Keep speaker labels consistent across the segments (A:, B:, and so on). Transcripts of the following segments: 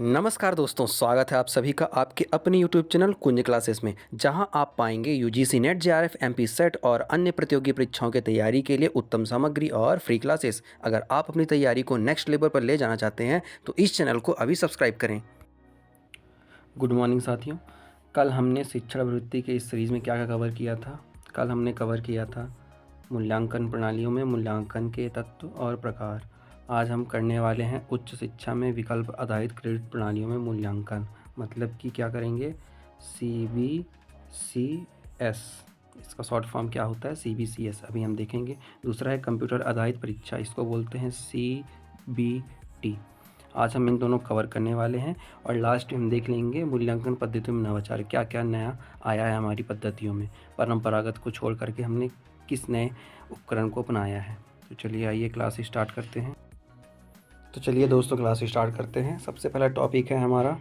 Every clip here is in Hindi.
A: नमस्कार दोस्तों, स्वागत है आप सभी का आपके अपने यूट्यूब चैनल कुंज क्लासेस में, जहां आप पाएंगे UGC net, JRF, MP set और अन्य प्रतियोगी परीक्षाओं की तैयारी के लिए उत्तम सामग्री और फ्री क्लासेस। अगर आप अपनी तैयारी को नेक्स्ट लेवल पर ले जाना चाहते हैं तो इस चैनल को अभी सब्सक्राइब करें। गुड मॉर्निंग साथियों। कल हमने शिक्षण वृत्ति के इस सीरीज़ में क्या क्या कवर किया था। कल हमने कवर किया था मूल्यांकन प्रणालियों में मूल्यांकन के तत्व और प्रकार। आज हम करने वाले हैं उच्च शिक्षा में विकल्प आधारित क्रेडिट प्रणालियों में मूल्यांकन, मतलब कि क्या करेंगे, CBCS। इसका शॉर्ट फॉर्म क्या होता है, CBCS, अभी हम देखेंगे। दूसरा है कंप्यूटर आधारित परीक्षा, इसको बोलते हैं CBT। आज हम इन दोनों कवर करने वाले हैं और लास्ट में हम देख लेंगे मूल्यांकन पद्धतियों में नवाचार, क्या क्या नया आया है हमारी पद्धतियों में। परंपरागत को छोड़ करके हमने किस नए उपकरण को अपनाया है। तो चलिए आइए क्लास स्टार्ट करते हैं। तो चलिए दोस्तों क्लास स्टार्ट करते हैं। सबसे पहला टॉपिक है हमारा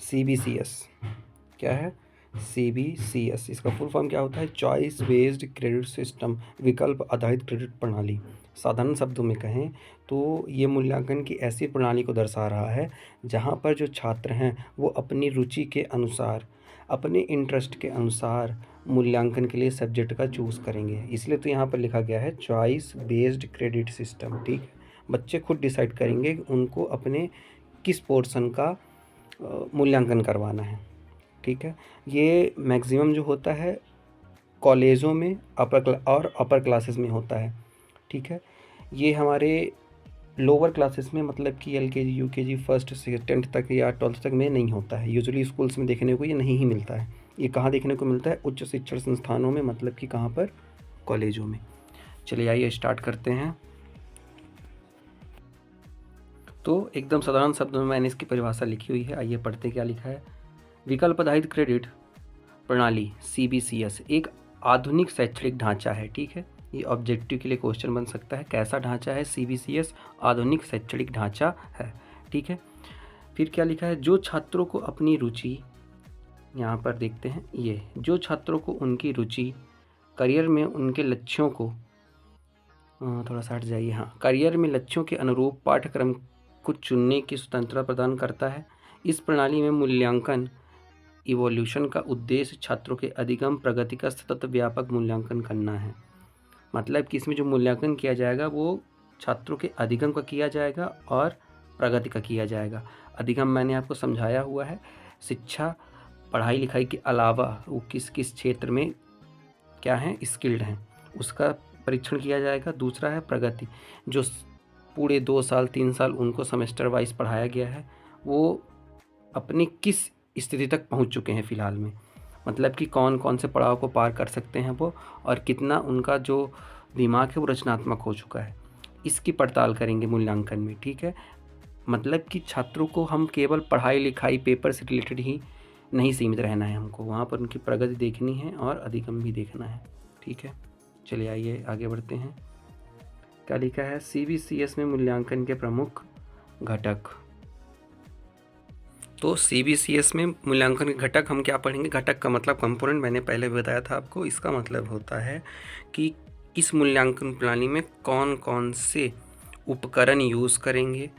A: CBCS। क्या है CBCS? इसका फुल फॉर्म क्या होता है, चॉइस बेस्ड क्रेडिट सिस्टम, विकल्प आधारित क्रेडिट प्रणाली। साधारण शब्दों में कहें तो ये मूल्यांकन की ऐसी प्रणाली को दर्शा रहा है जहाँ पर जो छात्र हैं वो अपनी रुचि के अनुसार, अपने इंटरेस्ट के अनुसार मूल्यांकन के लिए सब्जेक्ट का चूज़ करेंगे। इसलिए तो यहाँ पर लिखा गया है चॉइस बेस्ड क्रेडिट सिस्टम। ठीक है, बच्चे खुद डिसाइड करेंगे कि उनको अपने किस पोर्शन का मूल्यांकन करवाना है। ठीक है, ये मैक्सिमम जो होता है कॉलेजों में अपर क्लासेस में होता है। ठीक है, ये हमारे लोअर क्लासेस में, मतलब कि LKG UKG फर्स्ट से 10th तक या 12th तक में नहीं होता है। यूजुअली स्कूल्स में देखने को ये नहीं ही मिलता है। ये कहाँ देखने को मिलता है, उच्च शिक्षण संस्थानों में, मतलब कि कहाँ पर, कॉलेजों में। चलिए आइए स्टार्ट करते हैं। तो एकदम साधारण शब्दों में मैंने इसकी परिभाषा लिखी हुई है, आइए पढ़ते क्या लिखा है। विकल्प आधारित क्रेडिट प्रणाली CBCS एक आधुनिक शैक्षणिक ढांचा है। ठीक है, ये ऑब्जेक्टिव के लिए क्वेश्चन बन सकता है, कैसा ढांचा है CBCS? आधुनिक शैक्षणिक ढांचा है। ठीक है, फिर क्या लिखा है, जो छात्रों को अपनी रुचि, यहाँ पर देखते हैं, ये जो छात्रों को उनकी रुचि, करियर में उनके लक्ष्यों को, थोड़ा सा हट जाइए, हाँ, करियर में लक्ष्यों के अनुरूप पाठ्यक्रम को चुनने की स्वतंत्रता प्रदान करता है। इस प्रणाली में मूल्यांकन इवोल्यूशन का उद्देश्य छात्रों के अधिगम प्रगति का सतत व्यापक मूल्यांकन करना है। मतलब कि इसमें जो मूल्यांकन किया जाएगा वो छात्रों के अधिगम का किया जाएगा और प्रगति का किया जाएगा। अधिगम मैंने आपको समझाया हुआ है, शिक्षा पढ़ाई लिखाई के अलावा वो किस किस क्षेत्र में क्या है, स्किल्ड हैं, उसका परीक्षण किया जाएगा। दूसरा है प्रगति, जो पूरे 2 साल 3 साल उनको सेमेस्टर वाइज पढ़ाया गया है, वो अपनी किस स्थिति तक पहुंच चुके हैं फ़िलहाल में, मतलब कि कौन कौन से पड़ाव को पार कर सकते हैं वो, और कितना उनका जो दिमाग है वो रचनात्मक हो चुका है, इसकी पड़ताल करेंगे मूल्यांकन में। ठीक है, मतलब कि छात्रों को हम केवल पढ़ाई लिखाई पेपर से रिलेटेड ही नहीं सीमित रहना है, हमको वहाँ पर उनकी प्रगति देखनी है और अधिगम भी देखना है। ठीक है, चलिए आइए आगे बढ़ते हैं। क्या लिखा है, CBCS में मूल्यांकन के प्रमुख घटक। तो CBCS में मूल्यांकन के घटक हम क्या पढ़ेंगे, घटक का मतलब कंपोनेंट, मैंने पहले भी बताया था आपको। इसका मतलब होता है कि इस मूल्यांकन प्रणाली में कौन कौन से उपकरण यूज़ करेंगे,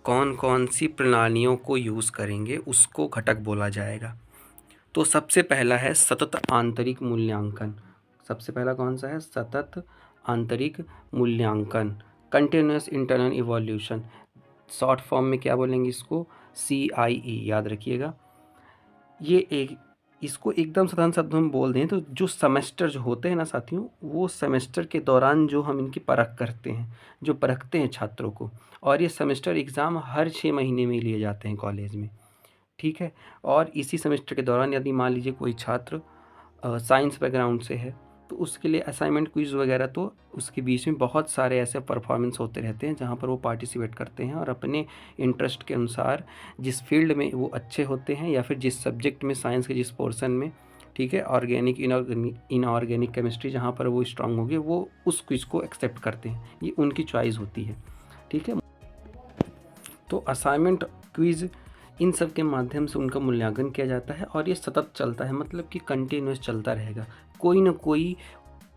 A: कौन कौन सी प्रणालियों को यूज़ करेंगे, उसको घटक बोला जाएगा। तो सबसे पहला है सतत आंतरिक मूल्यांकन। सबसे पहला कौन सा है, सतत आंतरिक मूल्यांकन, continuous internal evolution. Short form में क्या बोलेंगे इसको, CIE, याद रखिएगा। ये एक, इसको एकदम साधारण शब्दों में बोल दें तो जो सेमेस्टर जो होते हैं ना साथियों, वो सेमेस्टर के दौरान जो हम इनकी परख करते हैं, जो परखते हैं छात्रों को, और ये सेमेस्टर एग्ज़ाम हर 6 महीने में लिए जाते हैं कॉलेज में। ठीक है, और इसी सेमेस्टर के दौरान यदि मान लीजिए कोई छात्र साइंस बैकग्राउंड से है तो उसके लिए असाइनमेंट क्विज़ वगैरह, तो उसके बीच में बहुत सारे ऐसे परफॉर्मेंस होते रहते हैं जहाँ पर वो पार्टिसिपेट करते हैं और अपने इंटरेस्ट के अनुसार जिस फील्ड में वो अच्छे होते हैं या फिर जिस सब्जेक्ट में, साइंस के जिस पोर्शन में, ठीक है, ऑर्गेनिक इनऑर्गेनिक केमिस्ट्री जहाँ पर वो स्ट्रांग होगी, वो उस क्विज़ को एक्सेप्ट करते हैं। ये उनकी चॉइस होती है। ठीक है, तो असाइनमेंट क्विज़ इन सब के माध्यम से उनका मूल्यांकन किया जाता है और ये सतत चलता है, मतलब कि कंटिन्यूस चलता रहेगा। कोई ना कोई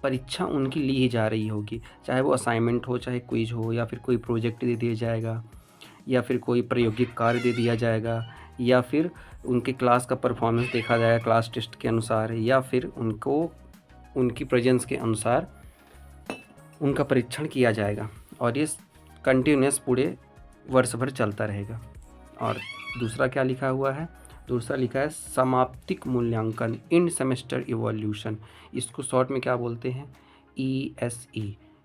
A: परीक्षा उनकी ली ही जा रही होगी, चाहे वो असाइनमेंट हो, चाहे क्विज हो, या फिर कोई प्रोजेक्ट दे दिया जाएगा, या फिर कोई प्रायोगिक कार्य दे दिया जाएगा, या फिर उनके क्लास का परफॉर्मेंस देखा जाएगा क्लास टेस्ट के अनुसार, या फिर उनको उनकी प्रेजेंस के अनुसार उनका परीक्षण किया जाएगा, और ये कंटिन्यूस पूरे वर्ष भर चलता रहेगा। और दूसरा क्या लिखा हुआ है, दूसरा लिखा है समाप्तिक मूल्यांकन, एंड सेमेस्टर इवोल्यूशन। इसको शॉर्ट में क्या बोलते हैं, ESE,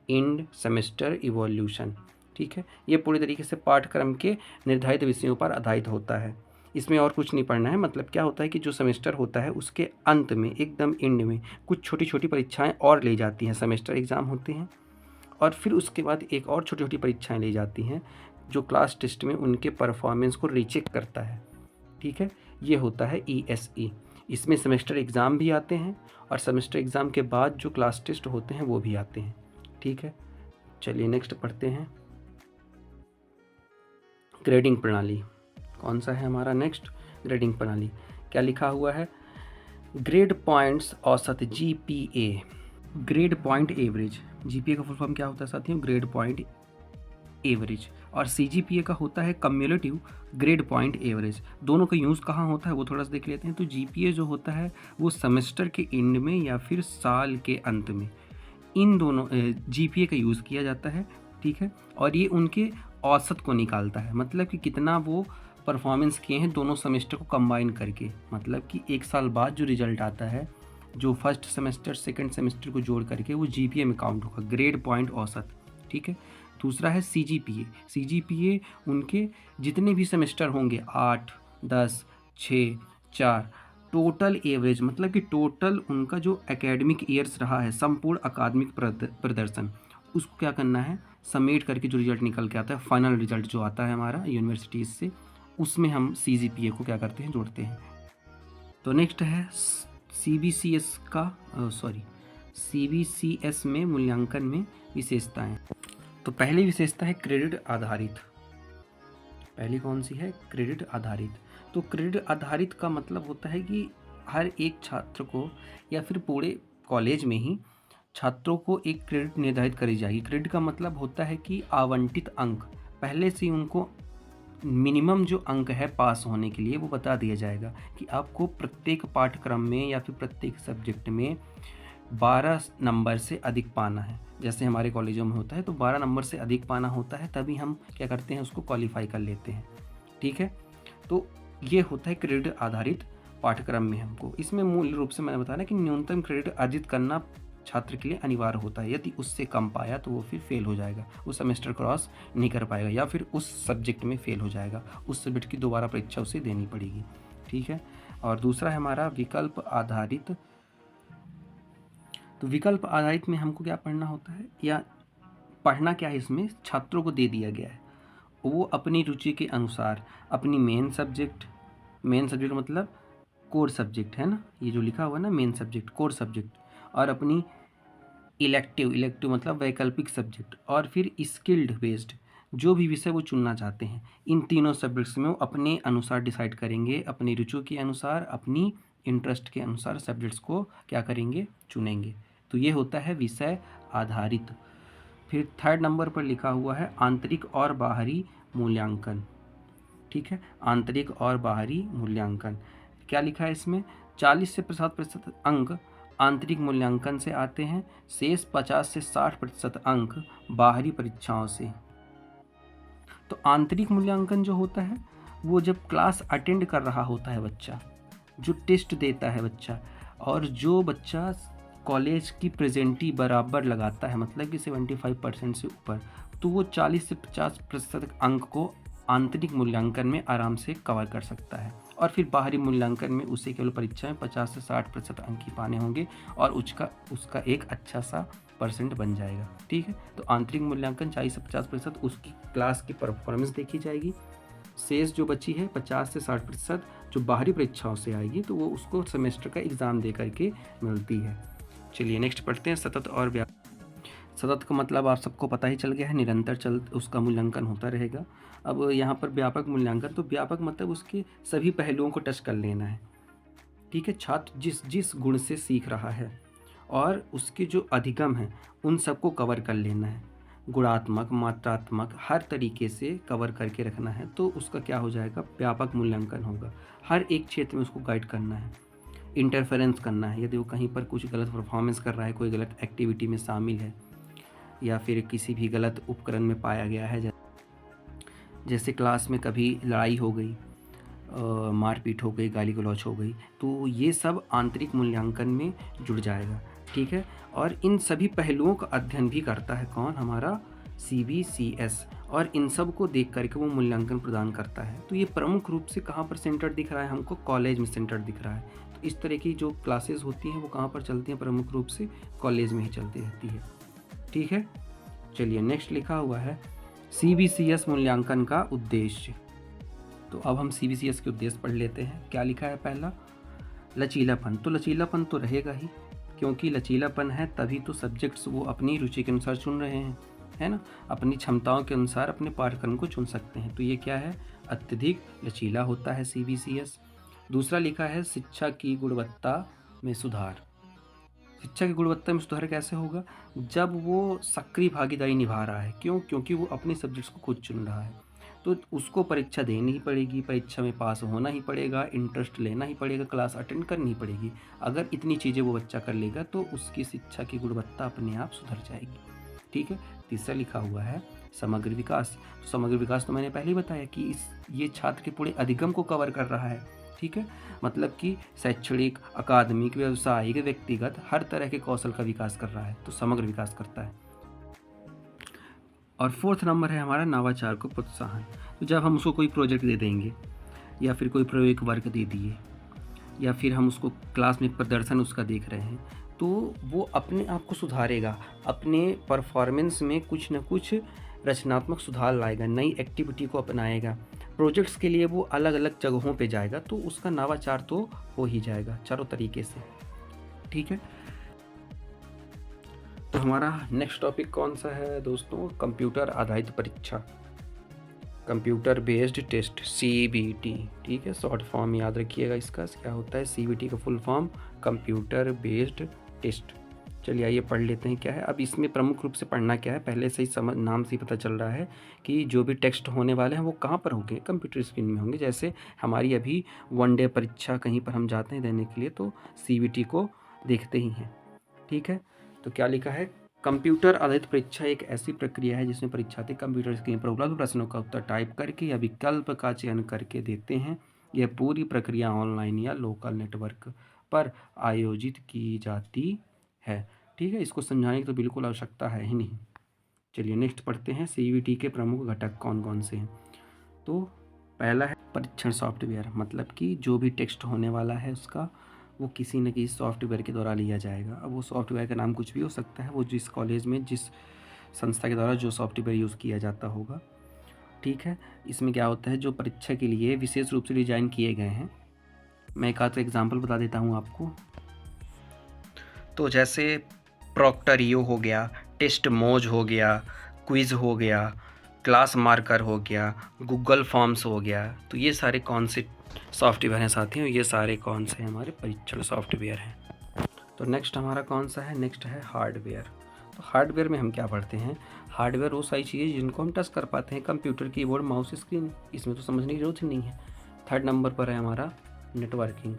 A: एंड सेमेस्टर इवोल्यूशन। ठीक है, ये पूरी तरीके से पाठ्यक्रम के निर्धारित विषयों पर आधारित होता है। इसमें और कुछ नहीं पढ़ना है। मतलब क्या होता है कि जो सेमेस्टर होता है उसके अंत में, एकदम एंड में, कुछ छोटी छोटी परीक्षाएं और ली जाती हैं। सेमेस्टर एग्ज़ाम होते हैं और फिर उसके बाद एक और छोटी छोटी परीक्षाएं ली जाती हैं जो क्लास टेस्ट में उनके परफॉर्मेंस को रीचेक करता है। ठीक है, ये होता है ESE। इसमें सेमेस्टर एग्ज़ाम भी आते हैं और सेमेस्टर एग्ज़ाम के बाद जो क्लास टेस्ट होते हैं वो भी आते हैं। ठीक है, चलिए नेक्स्ट पढ़ते हैं। ग्रेडिंग प्रणाली कौन सा है हमारा नेक्स्ट, ग्रेडिंग प्रणाली। क्या लिखा हुआ है, ग्रेड पॉइंट्स औसत GPA, grade point average. GPA का फुल फॉर्म क्या होता है साथियों, ग्रेड पॉइंट एवरेज। और CGPA का होता है कम्युलेटिव ग्रेड पॉइंट एवरेज। दोनों का यूज़ कहाँ होता है वो थोड़ा सा देख लेते हैं। तो GPA जो होता है वो सेमेस्टर के एंड में या फिर साल के अंत में, इन दोनों GPA का यूज़ किया जाता है। ठीक है, और ये उनके औसत को निकालता है, मतलब कि कितना वो परफॉर्मेंस किए हैं दोनों सेमेस्टर को कंबाइन करके। मतलब कि एक साल बाद जो रिजल्ट आता है, जो फर्स्ट सेमेस्टर सेकंड सेमेस्टर को जोड़ करके, वो GPA में काउंट होगा, ग्रेड पॉइंट औसत। ठीक है, दूसरा है CGPA। CGPA उनके जितने भी सेमेस्टर होंगे, 8, 10, 6, 4, टोटल एवरेज, मतलब कि टोटल उनका जो एकेडमिक ईयर्स रहा है, संपूर्ण अकादमिक प्रदर्शन, उसको क्या करना है, समेट करके जो रिजल्ट निकल के आता है, फाइनल रिजल्ट जो आता है हमारा यूनिवर्सिटीज़ से, उसमें हम CGPA को क्या करते हैं, जोड़ते हैं। तो नेक्स्ट है CBCS में मूल्यांकन में विशेषताएं। तो पहली विशेषता है क्रेडिट आधारित। पहली कौन सी है, क्रेडिट आधारित। तो क्रेडिट आधारित का मतलब होता है कि हर एक छात्र को या फिर पूरे कॉलेज में ही छात्रों को एक क्रेडिट निर्धारित करी जाएगी। क्रेडिट का मतलब होता है कि आवंटित अंक, पहले से उनको मिनिमम जो अंक है पास होने के लिए वो बता दिया जाएगा कि आपको प्रत्येक पाठ्यक्रम में या फिर प्रत्येक सब्जेक्ट में 12 नंबर से अधिक पाना है। जैसे हमारे कॉलेजों में होता है तो 12 नंबर से अधिक पाना होता है, तभी हम क्या करते हैं, उसको क्वालिफाई कर लेते हैं। ठीक है, तो ये होता है क्रेडिट आधारित पाठ्यक्रम में हमको। इसमें मूल रूप से मैंने बताया कि न्यूनतम क्रेडिट अर्जित करना छात्र के लिए अनिवार्य होता है। यदि उससे कम पाया तो वो फिर फेल हो जाएगा, वो सेमेस्टर क्रॉस नहीं कर पाएगा, या फिर उस सब्जेक्ट में फेल हो जाएगा, उस सब्जेक्ट की दोबारा परीक्षा उसे देनी पड़ेगी। ठीक है, और दूसरा है हमारा विकल्प आधारित। तो विकल्प आधारित में हमको क्या पढ़ना होता है, या पढ़ना क्या है, इसमें छात्रों को दे दिया गया है, वो अपनी रुचि के अनुसार अपनी मेन सब्जेक्ट मतलब कोर सब्जेक्ट है ना, ये जो लिखा हुआ है ना, मेन सब्जेक्ट, कोर सब्जेक्ट, और अपनी इलेक्टिव मतलब वैकल्पिक सब्जेक्ट, और फिर स्किल्ड बेस्ड जो भी विषय वो चुनना चाहते हैं, इन तीनों सब्जेक्ट्स में वो अपने अनुसार डिसाइड करेंगे, अपनी रुचि के अनुसार, अपनी इंटरेस्ट के अनुसार सब्जेक्ट्स को क्या करेंगे, चुनेंगे। तो ये होता है विषय आधारित। फिर थर्ड नंबर पर लिखा हुआ है आंतरिक और बाहरी मूल्यांकन। ठीक है, आंतरिक और बाहरी मूल्यांकन क्या लिखा है इसमें, 40 से 50% अंक आंतरिक मूल्यांकन से आते हैं, शेष 50 से 60% अंक बाहरी परीक्षाओं से। तो आंतरिक मूल्यांकन जो होता है वो जब क्लास अटेंड कर रहा होता है बच्चा, जो टेस्ट देता है बच्चा, और जो बच्चा कॉलेज की प्रेजेंटी बराबर लगाता है, मतलब कि 75% से ऊपर, तो वो 40 से 50% अंक को आंतरिक मूल्यांकन में आराम से कवर कर सकता है। और फिर बाहरी मूल्यांकन में उसे केवल परीक्षा में 50 से 60% अंक ही पाने होंगे और उसका एक अच्छा सा परसेंट बन जाएगा। ठीक है, तो आंतरिक मूल्यांकन 40 से 50% उसकी क्लास की परफॉर्मेंस देखी जाएगी, शेष जो बची है 50 से 60% जो बाहरी परीक्षाओं से आएगी, तो वो उसको सेमेस्टर का एग्ज़ाम दे करके मिलती है। चलिए नेक्स्ट पढ़ते हैं सतत और व्यापक। सतत का मतलब आप सबको पता ही चल गया है, निरंतर उसका मूल्यांकन होता रहेगा। अब यहाँ पर व्यापक मूल्यांकन, तो व्यापक मतलब उसके सभी पहलुओं को टच कर लेना है। ठीक है, छात्र जिस गुण से सीख रहा है और उसके जो अधिगम हैं उन सबको कवर कर लेना है। गुणात्मक, मात्रात्मक, हर तरीके से कवर करके रखना है, तो उसका क्या हो जाएगा, व्यापक मूल्यांकन होगा। हर एक क्षेत्र में उसको गाइड करना है, इंटरफेरेंस करना है। यदि वो कहीं पर कुछ गलत परफॉर्मेंस कर रहा है, कोई गलत एक्टिविटी में शामिल है, या फिर किसी भी गलत उपकरण में पाया गया है, जैसे क्लास में कभी लड़ाई हो गई, मारपीट हो गई, गाली गलौज हो गई, तो ये सब आंतरिक मूल्यांकन में जुड़ जाएगा। ठीक है, और इन सभी पहलुओं का अध्ययन भी करता है कौन, हमारा CBCS, और इन सब को देख करके वो मूल्यांकन प्रदान करता है। तो ये प्रमुख रूप से कहाँ पर सेंटर दिख रहा है हमको, कॉलेज में सेंटर दिख रहा है। तो इस तरह की जो क्लासेस होती हैं वो कहाँ पर चलती हैं, प्रमुख रूप से कॉलेज में ही चलती रहती है। ठीक है, चलिए नेक्स्ट लिखा हुआ है CBCS मूल्यांकन का उद्देश्य। तो अब हम CBCS के उद्देश्य पढ़ लेते हैं। क्या लिखा है, पहला लचीलापन। तो लचीलापन तो रहेगा ही, क्योंकि लचीलापन है तभी तो सब्जेक्ट्स वो अपनी रुचि के अनुसार चुन रहे हैं, है ना, अपनी क्षमताओं के अनुसार अपने पाठ्यक्रम को चुन सकते हैं। तो ये क्या है, अत्यधिक लचीला होता है CBCS। दूसरा लिखा है शिक्षा की गुणवत्ता में सुधार। शिक्षा की गुणवत्ता में सुधार कैसे होगा, जब वो सक्रिय भागीदारी निभा रहा है। क्यों, क्योंकि वो अपने सब्जेक्ट्स को खुद चुन रहा है, तो उसको परीक्षा देनी ही पड़ेगी, परीक्षा में पास होना ही पड़ेगा, इंटरेस्ट लेना ही पड़ेगा, क्लास अटेंड करनी ही पड़ेगी। अगर इतनी चीज़ें वो बच्चा कर लेगा तो उसकी शिक्षा की गुणवत्ता अपने आप सुधर जाएगी। ठीक है, तीसरा लिखा हुआ है समग्र विकास। तो समग्र विकास तो मैंने पहले ही बताया कि ये छात्र के पूरे अधिगम को कवर कर रहा है। ठीक है, मतलब कि शैक्षणिक, अकादमिक, व्यावसायिक, व्यक्तिगत हर तरह के कौशल का विकास कर रहा है, तो समग्र विकास करता है। और फोर्थ नंबर है हमारा नवाचार को प्रोत्साहन। तो जब हम उसको कोई प्रोजेक्ट दे देंगे, या फिर कोई प्रयोग वर्क दे दिए, या फिर हम उसको क्लास में प्रदर्शन उसका देख रहे हैं, तो वो अपने आप को सुधारेगा, अपने परफॉर्मेंस में कुछ न कुछ रचनात्मक सुधार लाएगा, नई एक्टिविटी को अपनाएगा, प्रोजेक्ट्स के लिए वो अलग अलग जगहों पे जाएगा, तो उसका नवाचार तो हो ही जाएगा चारों तरीके से। ठीक है, तो हमारा नेक्स्ट टॉपिक कौन सा है दोस्तों, कंप्यूटर आधारित परीक्षा, कंप्यूटर बेस्ड टेस्ट, CBT। ठीक है, शॉर्ट फॉर्म याद रखिएगा इसका क्या होता है, CBT का full form computer based test. चलिए आइए पढ़ लेते हैं क्या है। अब इसमें प्रमुख रूप से पढ़ना क्या है, पहले से ही समझ, नाम से ही पता चल रहा है कि जो भी टेक्स्ट होने वाले हैं वो कहाँ पर होंगे, कंप्यूटर स्क्रीन में होंगे। जैसे हमारी अभी 1 डे परीक्षा कहीं पर हम जाते हैं देने के लिए, तो CBT को देखते ही हैं। ठीक है, तो क्या लिखा है, कंप्यूटर आधारित परीक्षा एक ऐसी प्रक्रिया है जिसमें परीक्षार्थी कंप्यूटर स्क्रीन पर उपलब्ध प्रश्नों का उत्तर टाइप करके या विकल्प का चयन करके देते हैं। यह पूरी प्रक्रिया ऑनलाइन या लोकल नेटवर्क पर आयोजित की जाती है। ठीक है, इसको समझाने की तो बिल्कुल आवश्यकता है ही नहीं। चलिए नेक्स्ट पढ़ते हैं, CBT के प्रमुख घटक कौन कौन से हैं। तो पहला है परीक्षण सॉफ्टवेयर, मतलब कि जो भी टेक्स्ट होने वाला है उसका वो किसी न किसी सॉफ्टवेयर के द्वारा लिया जाएगा। अब वो सॉफ्टवेयर का नाम कुछ भी हो सकता है, वो जिस कॉलेज में जिस संस्था के द्वारा जो सॉफ्टवेयर यूज़ किया जाता होगा। ठीक है, इसमें क्या होता है, जो परीक्षा के लिए विशेष रूप से डिजाइन किए गए हैं। मैं एक आध एग्जाम्पल बता देता हूँ आपको। तो जैसे प्रॉक्टरियो हो गया, टेस्ट मोज हो गया, क्विज हो गया, क्लास मार्कर हो गया, गूगल फॉर्म्स हो गया, तो ये सारे कौन से सॉफ्टवेयर हैं साथियों, ये सारे कौन से हमारे परीक्षण सॉफ्टवेयर हैं। तो नेक्स्ट हमारा कौन सा है, नेक्स्ट है हार्डवेयर। तो हार्डवेयर में हम क्या पढ़ते हैं, हार्डवेयर वो सारी चीज़ें जिनको हम टच कर पाते हैं, कंप्यूटर, कीबोर्ड, माउस, स्क्रीन, इसमें तो समझने की जरूरत ही नहीं है। थर्ड नंबर पर है हमारा नेटवर्किंग।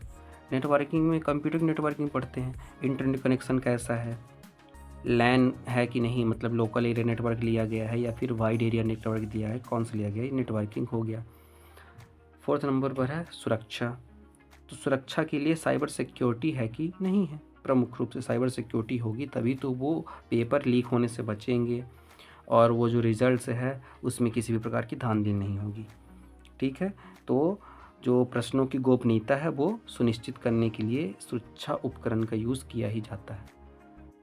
A: नेटवर्किंग में कंप्यूटर की नेटवर्किंग पढ़ते हैं, इंटरनेट कनेक्शन कैसा है, लैन है कि नहीं, मतलब लोकल एरिया नेटवर्क लिया गया है या फिर वाइड एरिया नेटवर्क दिया है, कौन सा लिया गया है, नेटवर्किंग हो गया। फोर्थ नंबर पर है सुरक्षा। तो सुरक्षा के लिए साइबर सिक्योरिटी है कि नहीं है, प्रमुख रूप से साइबर सिक्योरिटी होगी तभी तो वो पेपर लीक होने से बचेंगे, और वो जो रिजल्ट्स है उसमें किसी भी प्रकार की धांधली नहीं होगी। ठीक है, तो जो प्रश्नों की गोपनीयता है वो सुनिश्चित करने के लिए सुरक्षा उपकरण का यूज़ किया ही जाता है।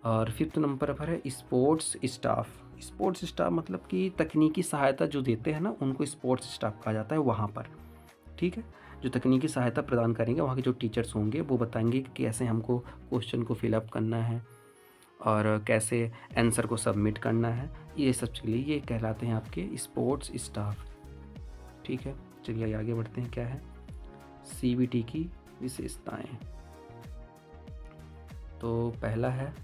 A: और फिफ्थ नंबर पर है स्पोर्ट्स स्टाफ। स्पोर्ट्स स्टाफ मतलब कि तकनीकी सहायता जो देते हैं ना, उनको स्पोर्ट्स स्टाफ कहा जाता है वहाँ पर। ठीक है, जो तकनीकी सहायता प्रदान करेंगे वहाँ के जो टीचर्स होंगे वो बताएंगे कि कैसे हमको क्वेश्चन को फिलअप करना है और कैसे आंसर को सबमिट करना है, ये सब के लिए ये कहलाते हैं आपके स्पोर्ट्स स्टाफ। ठीक है, चलिए आगे बढ़ते हैं, क्या है CBT की विशेषताएं। तो पहला है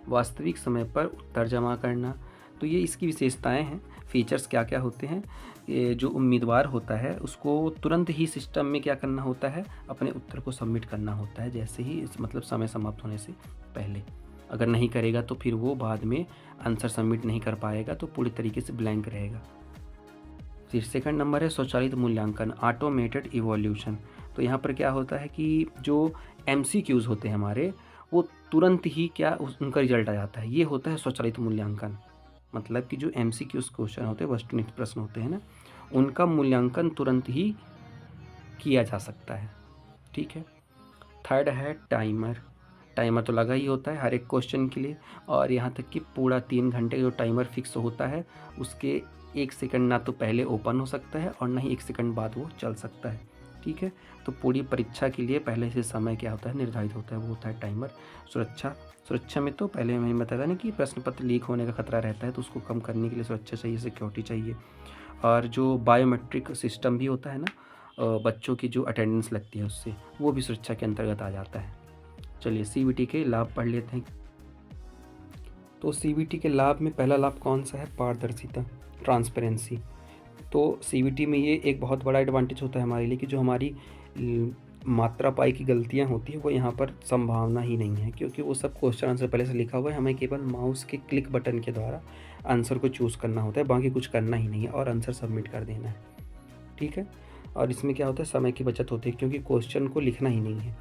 A: वास्तविक समय पर उत्तर जमा करना। तो ये इसकी विशेषताएं हैं, फीचर्स क्या क्या होते हैं। ये जो उम्मीदवार होता है उसको तुरंत ही सिस्टम में क्या करना होता है, अपने उत्तर को सबमिट करना होता है, जैसे ही इस मतलब समय समाप्त होने से पहले। अगर नहीं करेगा तो फिर वो बाद में आंसर सबमिट नहीं कर पाएगा, तो पूरी तरीके से ब्लैंक रहेगा। फिर सेकंड नंबर है स्वचालित मूल्यांकन, ऑटोमेटेड इवोल्यूशन। तो यहाँ पर क्या होता है कि जो MCQs होते हैं हमारे, वो तुरंत ही उनका रिजल्ट आ जाता है। ये होता है स्वचालित मूल्यांकन। मतलब कि जो MCQs क्वेश्चन होते हैं, वस्तुनिष्ठ प्रश्न होते हैं ना, उनका मूल्यांकन तुरंत ही किया जा सकता है। ठीक है। थर्ड है टाइमर। टाइमर तो लगा ही होता है हर एक क्वेश्चन के लिए, और यहाँ तक कि पूरा 3 घंटे जो टाइमर फिक्स होता है उसके 1 सेकंड ना तो पहले ओपन हो सकता है और ना ही 1 सेकंड बाद वो चल सकता है। ठीक है। तो पूरी परीक्षा के लिए पहले से समय क्या होता है, निर्धारित होता है, वो होता है टाइमर। सुरक्षा में तो पहले मैंने बताया था ना कि प्रश्न पत्र लीक होने का खतरा रहता है, तो उसको कम करने के लिए सुरक्षा चाहिए, सिक्योरिटी चाहिए। और जो बायोमेट्रिक सिस्टम भी होता है ना, बच्चों की जो अटेंडेंस लगती है उससे, वो भी सुरक्षा के अंतर्गत आ जाता है। चलिए CBT के लाभ पढ़ लेते हैं। तो CBT के लाभ में पहला लाभ कौन सा है, पारदर्शिता, ट्रांसपेरेंसी। तो CBT में ये एक बहुत बड़ा एडवांटेज होता है हमारे लिए कि जो हमारी मात्रा पाई की गलतियां होती है वो यहाँ पर संभावना ही नहीं है, क्योंकि वो सब क्वेश्चन आंसर पहले से लिखा हुआ है। हमें केवल माउस के क्लिक बटन के द्वारा आंसर को चूज़ करना होता है, बाकी कुछ करना ही नहीं है और आंसर सबमिट कर देना है। ठीक है। और इसमें क्या होता है, समय की बचत होती है, क्योंकि क्वेश्चन को लिखना ही नहीं है।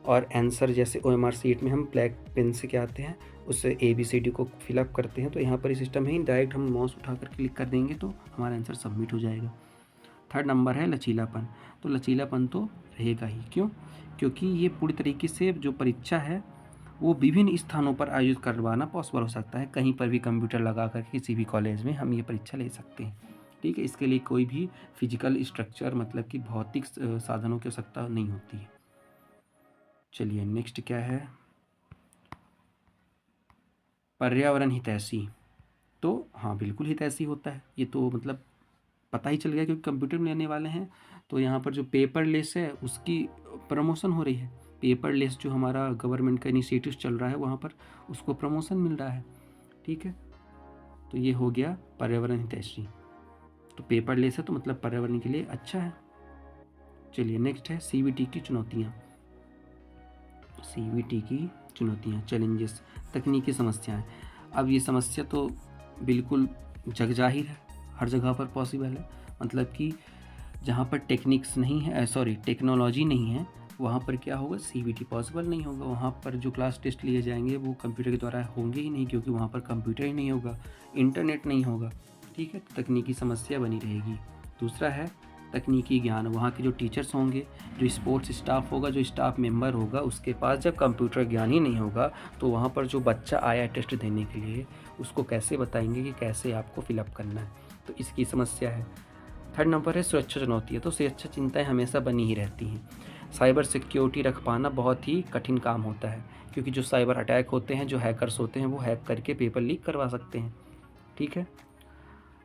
A: और आंसर जैसे OMR शीट में हम ब्लैक पेन से क्या आते हैं, उससे ABCD को फिलअप करते हैं, तो यहाँ पर इस सिस्टम है, डायरेक्ट हम माउस उठा कर क्लिक कर देंगे तो हमारा आंसर सबमिट हो जाएगा। थर्ड नंबर है लचीलापन। तो लचीलापन तो रहेगा ही, क्यों, क्योंकि ये पूरी तरीके से जो परीक्षा है वो विभिन्न स्थानों पर आयोजित करवाना पॉसिबल हो सकता है। कहीं पर भी कंप्यूटर लगा कर किसी भी कॉलेज में हम ये परीक्षा ले सकते हैं। ठीक है। इसके लिए कोई भी फिजिकल स्ट्रक्चर मतलब कि भौतिक साधनों की आवश्यकता नहीं होती है। चलिए नेक्स्ट क्या है, पर्यावरण हितैषी। तो हाँ बिल्कुल हितैषी होता है, ये तो मतलब पता ही चल गया, क्योंकि कंप्यूटर में लेने वाले हैं। तो यहाँ पर जो पेपरलेस है उसकी प्रमोशन हो रही है। पेपरलेस जो हमारा गवर्नमेंट का इनिशिएटिव चल रहा है वहाँ पर उसको प्रमोशन मिल रहा है। ठीक है। तो ये हो गया पर्यावरण हितैषी। तो पेपरलेस है तो मतलब पर्यावरण के लिए अच्छा है। चलिए नेक्स्ट है CBT की चुनौतियाँ। CBT की चुनौतियाँ, चैलेंजेस, तकनीकी समस्याएं। अब ये समस्या तो बिल्कुल जग जाहिर है, हर जगह पर पॉसिबल है। मतलब कि जहाँ पर टेक्नोलॉजी नहीं है वहाँ पर क्या होगा, CBT पॉसिबल नहीं होगा। वहाँ पर जो क्लास टेस्ट लिए जाएंगे वो कंप्यूटर के द्वारा होंगे ही नहीं, क्योंकि वहाँ पर कंप्यूटर ही नहीं होगा, इंटरनेट नहीं होगा। ठीक है। तकनीकी समस्या बनी रहेगी। दूसरा है तकनीकी ज्ञान। वहाँ के जो टीचर्स होंगे, जो स्पोर्ट्स स्टाफ होगा, जो स्टाफ मेंबर होगा, उसके पास जब कंप्यूटर ज्ञान ही नहीं होगा तो वहाँ पर जो बच्चा आया टेस्ट देने के लिए उसको कैसे बताएंगे कि कैसे आपको फिलअप करना है, तो इसकी समस्या है। थर्ड नंबर है सुरक्षा चुनौती है। तो सुरक्षा चिंताएं हमेशा बनी ही रहती हैं। साइबर सिक्योरिटी रख पाना बहुत ही कठिन काम होता है, क्योंकि जो साइबर अटैक होते हैं, जो हैकर्स होते हैं, वो हैक करके पेपर लीक करवा सकते हैं। ठीक है।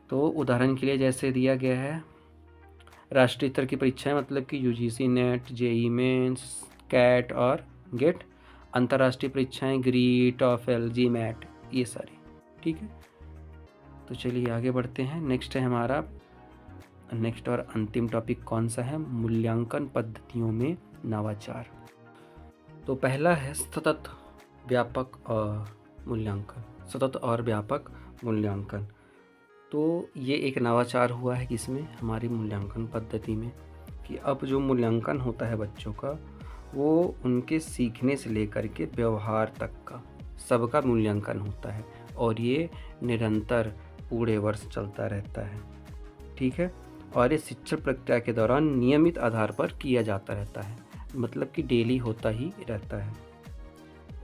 A: तो उदाहरण के लिए जैसे दिया गया है, राष्ट्रीय स्तर की परीक्षाएं मतलब कि UGC NET, JEE mains, CAT और गेट। अंतर्राष्ट्रीय परीक्षाएं GREE, TOEFL, GMAT, ये सारी। ठीक है। तो चलिए आगे बढ़ते हैं। नेक्स्ट है हमारा नेक्स्ट और अंतिम टॉपिक कौन सा है, मूल्यांकन पद्धतियों में नवाचार। तो पहला है सतत और व्यापक मूल्यांकन। तो ये एक नवाचार हुआ है किसमें, हमारी मूल्यांकन पद्धति में, कि अब जो मूल्यांकन होता है बच्चों का वो उनके सीखने से लेकर के व्यवहार तक का सबका मूल्यांकन होता है, और ये निरंतर पूरे वर्ष चलता रहता है। ठीक है। और ये शिक्षण प्रक्रिया के दौरान नियमित आधार पर किया जाता रहता है, मतलब कि डेली होता ही रहता है।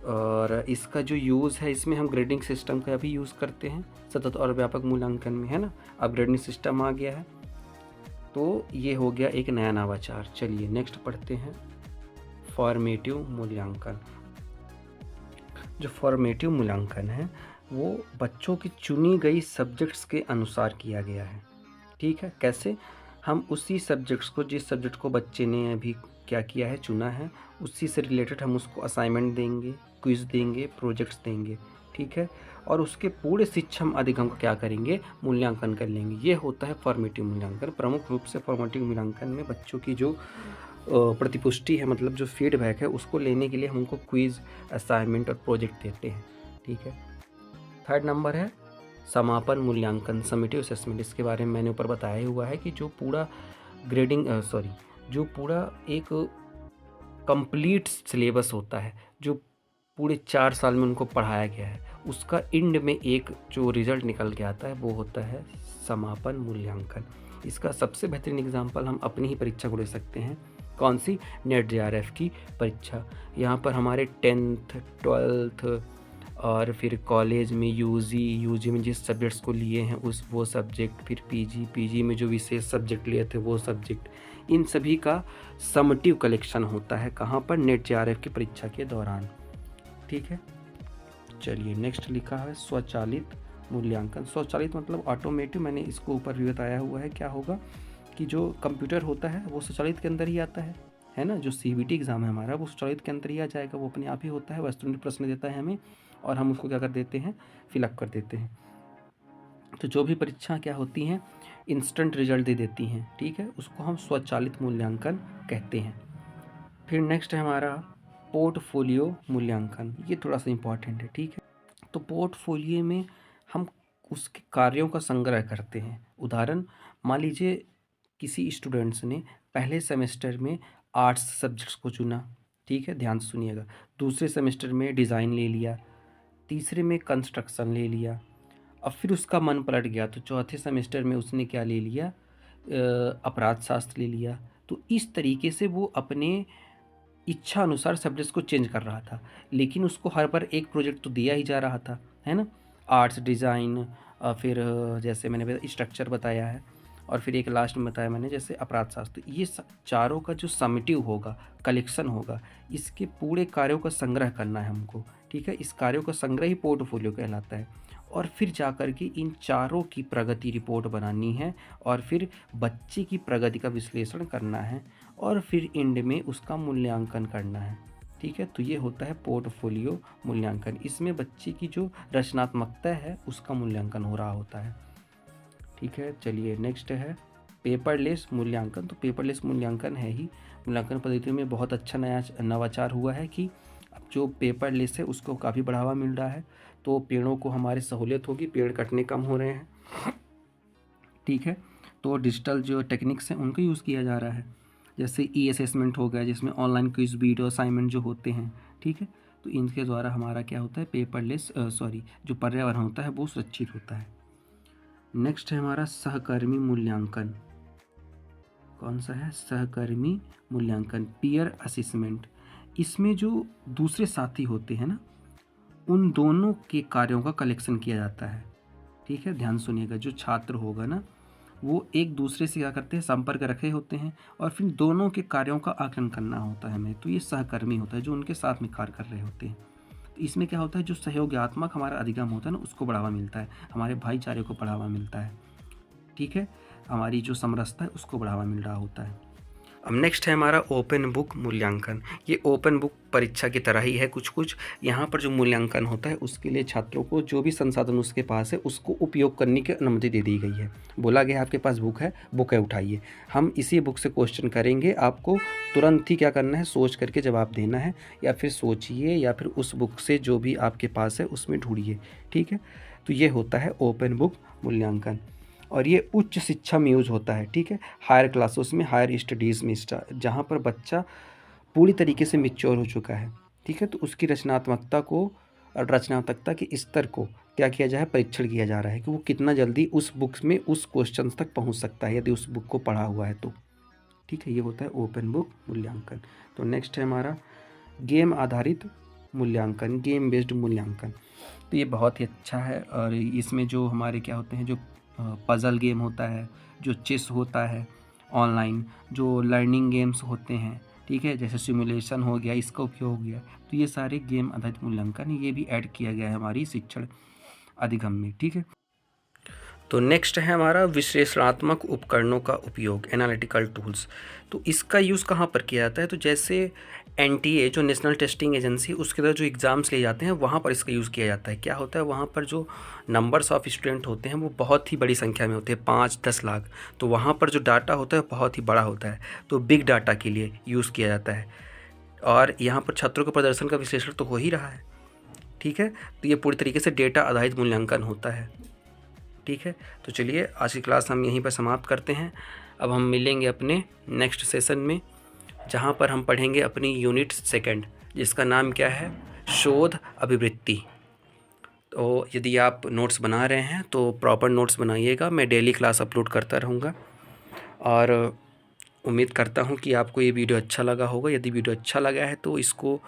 A: और इसका जो यूज़ है, इसमें हम ग्रेडिंग सिस्टम का भी यूज़ करते हैं सतत और व्यापक मूल्यांकन में, है ना। अब ग्रेडिंग सिस्टम आ गया है, तो ये हो गया एक नया नवाचार। चलिए नेक्स्ट पढ़ते हैं फॉर्मेटिव मूल्यांकन। जो फॉर्मेटिव मूल्यांकन है वो बच्चों की चुनी गई सब्जेक्ट्स के अनुसार किया गया है। ठीक है। कैसे, हम उसी सब्जेक्ट्स को, जिस सब्जेक्ट को बच्चे ने अभी क्या किया है, चुना है, उसी से रिलेटेड हम उसको असाइनमेंट देंगे, क्विज़ देंगे, प्रोजेक्ट्स देंगे। ठीक है। और उसके पूरे शिक्षण अधिगम का क्या करेंगे, मूल्यांकन कर लेंगे। ये होता है फॉर्मेटिव मूल्यांकन। प्रमुख रूप से फॉर्मेटिव मूल्यांकन में बच्चों की जो प्रतिपुष्टि है, मतलब जो फीडबैक है, उसको लेने के लिए हम उनको क्विज, असाइनमेंट और प्रोजेक्ट देते हैं। ठीक है। थर्ड नंबर है समापन मूल्यांकन, समेटिव असेसमेंट। इसके बारे में मैंने ऊपर बताया ही हुआ है कि जो पूरा ग्रेडिंग जो पूरा एक कंप्लीट सिलेबस होता है, जो पूरे 4 साल में उनको पढ़ाया गया है, उसका एंड में एक जो रिजल्ट निकल के आता है वो होता है समापन मूल्यांकन। इसका सबसे बेहतरीन एग्जांपल हम अपनी ही परीक्षा को ले सकते हैं। कौन सी? नेट JRF की परीक्षा। यहाँ पर हमारे 10th 12th और फिर कॉलेज में यूजी में जिस सब्जेक्ट्स को लिए हैं वो सब्जेक्ट, फिर पीजी में जो विशेष सब्जेक्ट लिए थे वो सब्जेक्ट, इन सभी का समटिव कलेक्शन होता है। कहाँ पर? नेट JRF की परीक्षा के दौरान। ठीक है। चलिए नेक्स्ट लिखा है स्वचालित मूल्यांकन। स्वचालित मतलब ऑटोमेटिव। मैंने इसको ऊपर भी बताया हुआ है। क्या होगा कि जो कंप्यूटर होता है वो स्वचालित के अंदर ही आता है ना। जो CBT एग्ज़ाम है हमारा वो स्वचालित के अंदर ही आ जाएगा, वो अपने आप ही होता है। वस्तुनिष्ठ प्रश्न देता है हमें और हम उसको क्या कर देते हैं, फिलअप कर देते हैं। तो जो भी परीक्षा क्या होती हैं, इंस्टेंट रिजल्ट दे देती हैं। ठीक है, उसको हम स्वचालित मूल्यांकन कहते हैं। फिर नेक्स्ट है हमारा पोर्टफोलियो मूल्यांकन। ये थोड़ा सा इम्पॉर्टेंट है। ठीक है। तो पोर्टफोलियो में हम उसके कार्यों का संग्रह करते हैं। उदाहरण, मान लीजिए किसी स्टूडेंट्स ने पहले सेमेस्टर में आर्ट्स सब्जेक्ट्स को चुना। ठीक है, ध्यान से सुनिएगा। दूसरे सेमेस्टर में डिज़ाइन ले लिया, तीसरे में कंस्ट्रक्शन ले लिया। अब फिर उसका मन पलट गया तो चौथे सेमेस्टर में उसने क्या ले लिया, अपराध शास्त्र ले लिया। तो इस तरीके से वो अपने इच्छा अनुसार सब्जेक्ट्स को चेंज कर रहा था, लेकिन उसको हर बार एक प्रोजेक्ट तो दिया ही जा रहा था, है ना। आर्ट्स, डिज़ाइन, फिर जैसे मैंने स्ट्रक्चर बताया है, और फिर एक लास्ट में बताया मैंने जैसे अपराध शास्त्र। ये चारों का जो समेटिव होगा, कलेक्शन होगा, इसके पूरे कार्यों का संग्रह करना है हमको। ठीक है, इस कार्यों का संग्रह ही पोर्टफोलियो कहलाता है। और फिर जाकर के इन चारों की प्रगति रिपोर्ट बनानी है, और फिर बच्चे की प्रगति का विश्लेषण करना है, और फिर एंड में उसका मूल्यांकन करना है। ठीक है, तो ये होता है पोर्टफोलियो मूल्यांकन। इसमें बच्चे की जो रचनात्मकता है उसका मूल्यांकन हो रहा होता है। ठीक है। चलिए नेक्स्ट है पेपरलेस मूल्यांकन। तो पेपरलेस मूल्यांकन है ही, मूल्यांकन पद्धति में बहुत अच्छा नया नवाचार हुआ है कि अब जो पेपरलेस है उसको काफ़ी बढ़ावा मिल रहा है। तो पेड़ों को हमारी सहूलियत होगी, पेड़ कटने कम हो रहे हैं। ठीक है, तो डिजिटल जो टेक्निक्स हैं उनको यूज़ किया जा रहा है। जैसे असेसमेंट हो गया, जिसमें ऑनलाइन क्विज, वीडियो असाइनमेंट जो होते हैं। ठीक है, तो इनके द्वारा हमारा क्या होता है, पेपरलेस जो पर्यावरण होता है वो सुरक्षित होता है। नेक्स्ट है हमारा सहकर्मी मूल्यांकन। कौन सा है? सहकर्मी मूल्यांकन, पीयर असेसमेंट। इसमें जो दूसरे साथी होते हैं ना, उन दोनों के कार्यों का कलेक्शन किया जाता है। ठीक है, ध्यान सुनिएगा। जो छात्र होगा ना, वो एक दूसरे से क्या करते हैं, संपर्क रखे होते हैं, और फिर दोनों के कार्यों का आकलन करना होता है हमें। तो ये सहकर्मी होता है जो उनके साथ में कार्य कर रहे होते हैं। तो इसमें क्या होता है, जो सहयोगात्मक हमारा अधिगम होता है ना, उसको बढ़ावा मिलता है, हमारे भाईचारे को बढ़ावा मिलता है। ठीक है, हमारी जो समरसता है उसको बढ़ावा मिल रहा होता है। अब नेक्स्ट है हमारा ओपन बुक मूल्यांकन। ये ओपन बुक परीक्षा की तरह ही है कुछ। यहाँ पर जो मूल्यांकन होता है उसके लिए छात्रों को जो भी संसाधन उसके पास है उसको उपयोग करने की अनुमति दे दी गई है। बोला गया आपके पास बुक है उठाइए, हम इसी बुक से क्वेश्चन करेंगे। आपको तुरंत ही क्या करना है, सोच करके जवाब देना है, या फिर सोचिए, या फिर उस बुक से जो भी आपके पास है उसमें ढूंढिए। ठीक है, तो ये होता है ओपन बुक मूल्यांकन, और ये उच्च शिक्षा में यूज होता है। ठीक है, हायर क्लासेस में, हायर स्टडीज़ में, जहाँ पर बच्चा पूरी तरीके से मैच्योर हो चुका है। ठीक है, तो उसकी रचनात्मकता के स्तर को क्या किया जाए, परीक्षण किया जा रहा है कि वो कितना जल्दी उस बुक्स में उस क्वेश्चन तक पहुँच सकता है, यदि उस बुक को पढ़ा हुआ है तो। ठीक है, ये होता है ओपन बुक मूल्यांकन। तो नेक्स्ट है हमारा गेम आधारित मूल्यांकन, गेम बेस्ड मूल्यांकन। तो ये बहुत ही अच्छा है, और इसमें जो हमारे क्या होते हैं, जो पज़ल गेम होता है, जो चेस होता है, ऑनलाइन जो लर्निंग गेम्स होते हैं, ठीक है, जैसे सिमुलेशन हो गया, इसका उपयोग हो गया। तो ये सारे गेम आधारित मूल्यांकन, ये भी ऐड किया गया है हमारी शिक्षण अधिगम में। ठीक है, तो नेक्स्ट है हमारा विश्लेषणात्मक उपकरणों का उपयोग, एनालिटिकल टूल्स। तो इसका यूज़ कहाँ पर किया जाता है? तो जैसे एनटीए जो नेशनल टेस्टिंग एजेंसी, उसके अंदर जो एग्ज़ाम्स लिए जाते हैं वहाँ पर इसका यूज़ किया जाता है। क्या होता है वहाँ पर जो नंबर्स ऑफ़ स्टूडेंट होते हैं वो बहुत ही बड़ी संख्या में होते हैं, 5-10 लाख। तो वहाँ पर जो डाटा होता है बहुत ही बड़ा होता है, तो बिग डाटा के लिए यूज़ किया जाता है। और यहाँ पर छात्रों के प्रदर्शन का विश्लेषण तो हो ही रहा है, ठीक है। तो ये पूरी तरीके से डेटा आधारित मूल्यांकन होता है, ठीक है। तो चलिए आज की क्लास हम यहीं पर समाप्त करते हैं। अब हम मिलेंगे अपने नेक्स्ट सेशन में, जहाँ पर हम पढ़ेंगे अपनी यूनिट सेकंड, जिसका नाम क्या है, शोध अभिवृत्ति। तो यदि आप नोट्स बना रहे हैं तो प्रॉपर नोट्स बनाइएगा, मैं डेली क्लास अपलोड करता रहूँगा। और उम्मीद करता हूँ कि आपको ये वीडियो अच्छा लगा होगा। यदि वीडियो अच्छा लगा है तो इसको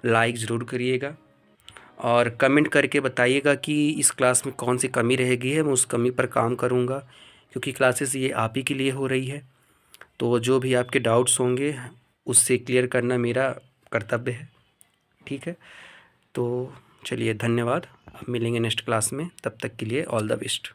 A: लाइक ज़रूर करिएगा और कमेंट करके बताइएगा कि इस क्लास में कौन सी कमी रह गई है, मैं उस कमी पर काम करूँगा, क्योंकि क्लासेस ये आप ही के लिए हो रही है। तो जो भी आपके डाउट्स होंगे उससे क्लियर करना मेरा कर्तव्य है, ठीक है। तो चलिए धन्यवाद, अब मिलेंगे नेक्स्ट क्लास में, तब तक के लिए ऑल द बेस्ट।